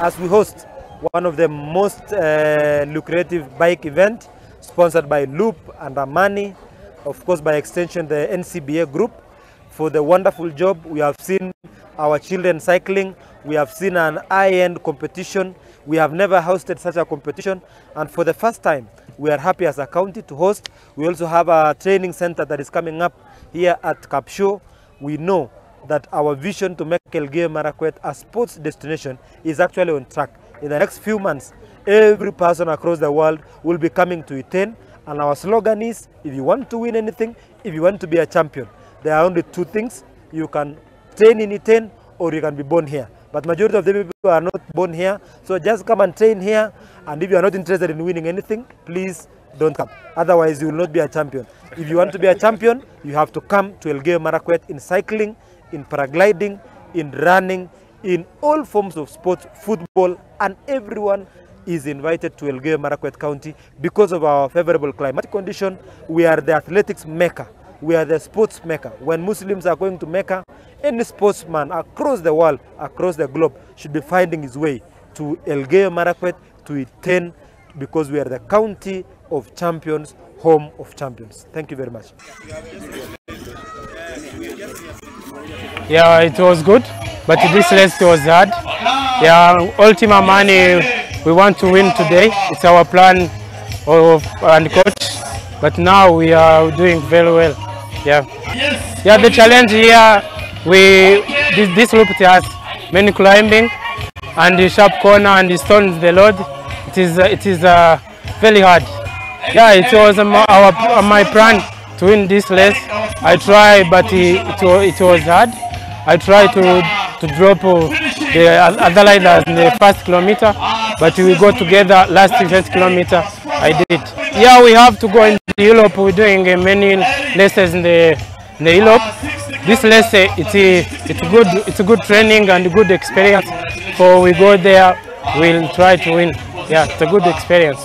as we host one of the most lucrative bike event sponsored by Loop and Amani, of course by extension the NCBA group, for the wonderful job. We have seen our children cycling, we have seen an high-end competition. We have never hosted such a competition, and for the first time we are happy as a county to host. We also have a training center that is coming up here at Kapsho. We know that our vision to make Elgeyo Marakwet a sports destination is actually on track. In the next few months, every person across the world will be coming to Iten, and our slogan is, if you want to win anything, if you want to be a champion, there are only two things: you can train in Iten or you can be born here. But majority of the people are not born here, so just come and train here, and if you are not interested in winning anything, please don't come. Otherwise, you will not be a champion. If you want to be a champion, you have to come to Elgeyo Marakwet in cycling, in paragliding, in running, in all forms of sports, football, and everyone is invited to Elgeyo Marakwet County because of our favorable climatic condition. We are the athletics mecca. We are the sports mecca. When Muslims are going to Mecca, any sportsman across the world, across the globe, should be finding his way to Elgeyo Marakwet, to Iten, because we are the county of champions, home of champions. Thank you very much. Yeah, it was good, but this race was hard. Yeah, all team Amani, we want to win today. It's our plan and coach, but now we are doing very well. Yeah, yeah. The challenge here, this loop has many climbing and the sharp corner and the stones, the load. It is very hard. Yeah, it was my plan to win this race. I tried, but it was hard. I tried to drop the other riders in the first kilometer, but we go together last 20 kilometer. I did. Yeah, we have to go in Europe. We're doing many races in the Europe. This race, it's a good training and a good experience. So we go there, we'll try to win. Yeah, it's a good experience.